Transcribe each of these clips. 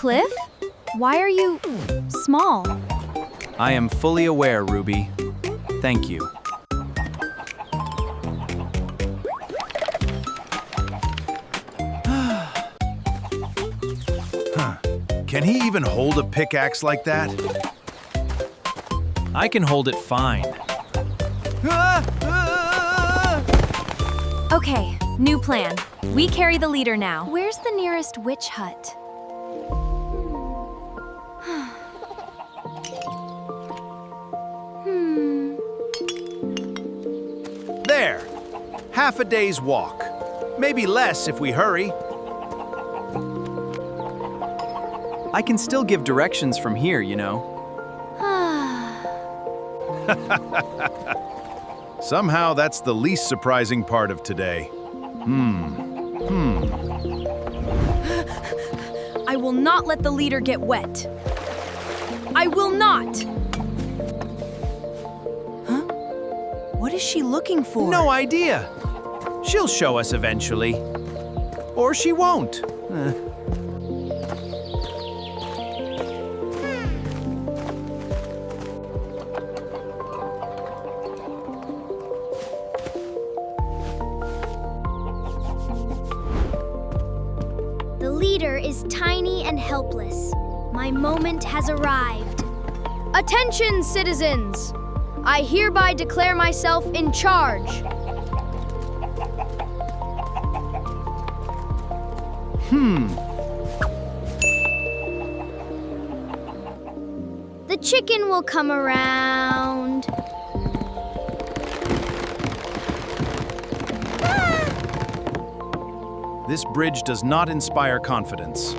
Cliff? Why are you small? I am fully aware, Ruby. Thank you. Can he even hold a pickaxe like that? I can hold it fine. Okay, new plan. We carry the leader now. Where's the nearest witch hut? There! Half a day's walk. Maybe less if we hurry. I can still give directions from here, you know. Somehow that's the least surprising part of today. I will not let the leader get wet. I will not! Huh? What is she looking for? No idea. She'll show us eventually. Or she won't. The leader is tiny and helpless. My moment has arrived. Attention, citizens! I hereby declare myself in charge. The chicken will come around. This bridge does not inspire confidence.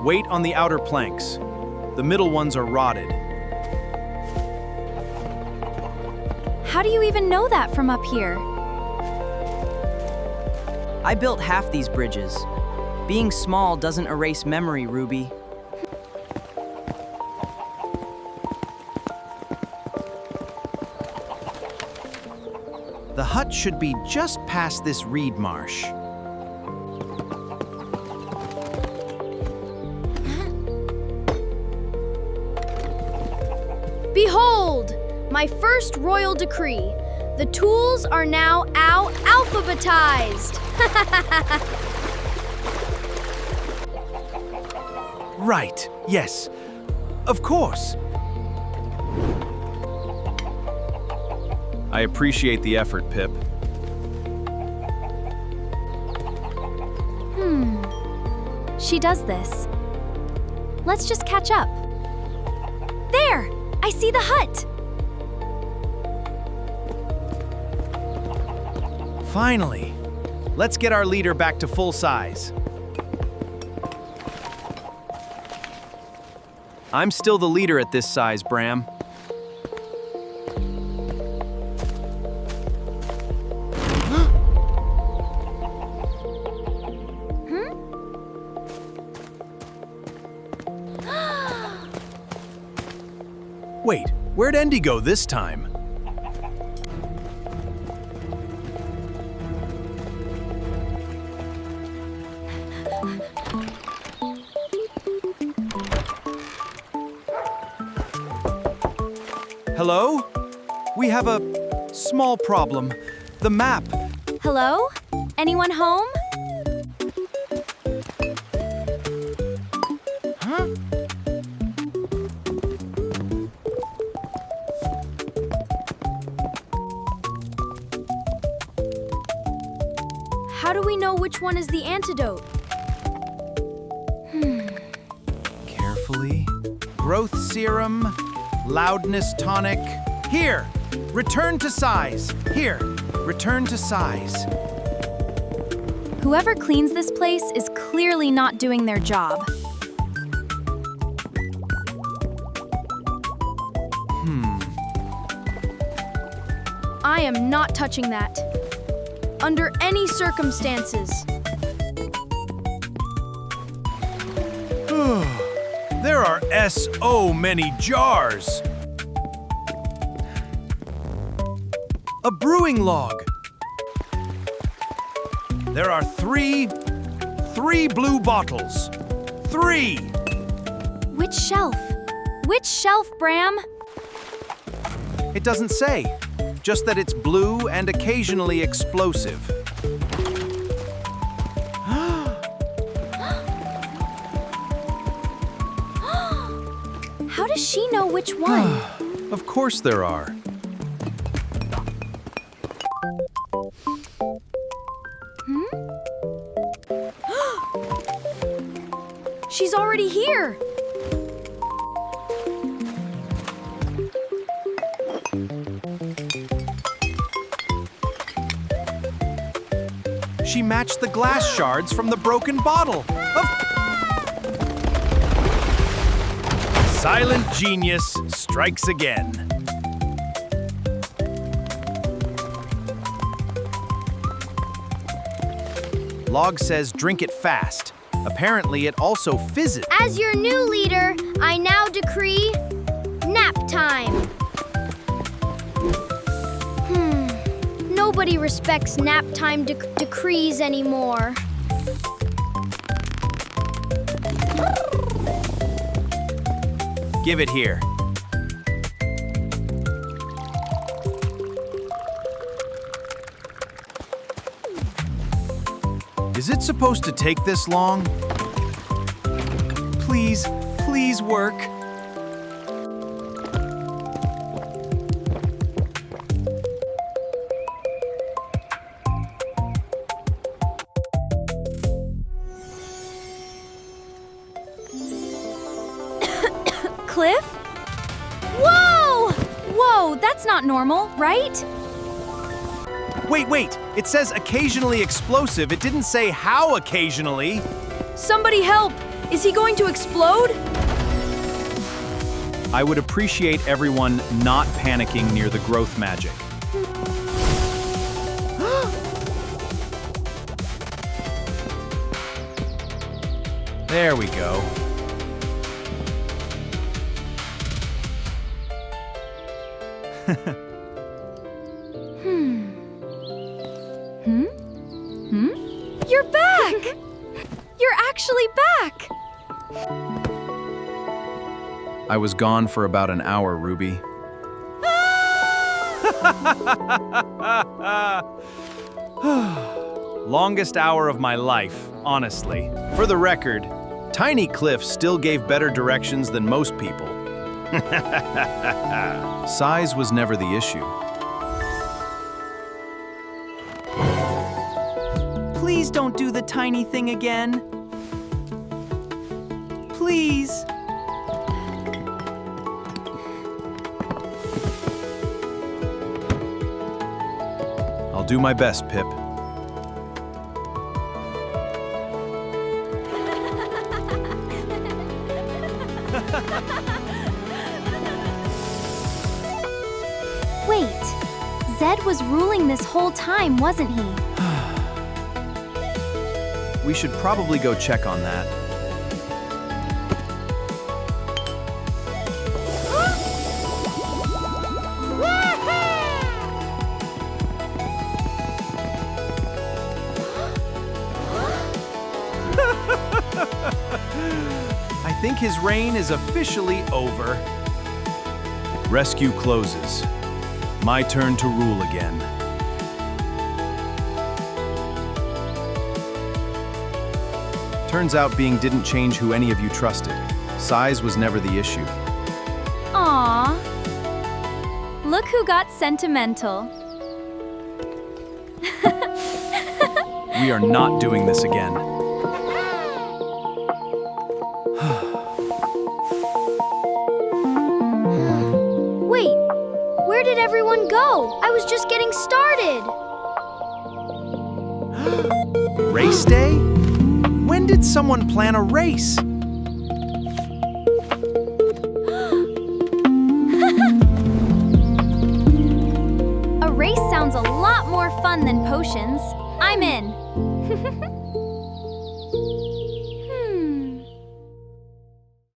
Wait on the outer planks. The middle ones are rotted. How do you even know that from up here? I built half these bridges. Being small doesn't erase memory, Ruby. The hut should be just past this reed marsh. Behold, my first royal decree. The tools are now alphabetized. Right, yes. Of course. I appreciate the effort, Pip. She does this. Let's just catch up. There! I see the hut! Finally. Let's get our leader back to full size. I'm still the leader at this size, Bram. Wait, where'd Endie go this time? Hello? We have a small problem. The map. Hello? Anyone home? Huh? How do we know which one is the antidote? Carefully. Growth serum, loudness tonic. Here, return to size. Here, return to size. Whoever cleans this place is clearly not doing their job. I am not touching that. Under any circumstances. There are so many jars. A brewing log. There are three blue bottles. 3. Which shelf? Which shelf, Bram? It doesn't say, just that it's blue and occasionally explosive. How does she know which one? Of course there are. She's already here. She matched the glass shards from the broken bottle. Silent genius strikes again. Log says drink it fast. Apparently, it also fizzes. As your new leader, I now decree nap time. Nobody respects nap time decrees anymore. Give it here. Is it supposed to take this long? Please, please work. Cliff? Whoa! Whoa, that's not normal, right? Wait. It says occasionally explosive. It didn't say how occasionally. Somebody help! Is he going to explode? I would appreciate everyone not panicking near the growth magic. There we go. You're back! You're actually back! I was gone for about an hour, Ruby. Longest hour of my life, honestly. For the record, Tiny Cliff still gave better directions than most people. Size was never the issue. Please don't do the tiny thing again. Please. I'll do my best, Pip. Wait, Zed was ruling this whole time, wasn't he? We should probably go check on that. I think his reign is officially over. Rescue closes. My turn to rule again. Turns out being didn't change who any of you trusted. Size was never the issue. Aww. Look who got sentimental. We are not doing this again. Wait, where did everyone go? I was just getting started. Race day? When did someone plan a race? A race sounds a lot more fun than potions. I'm in.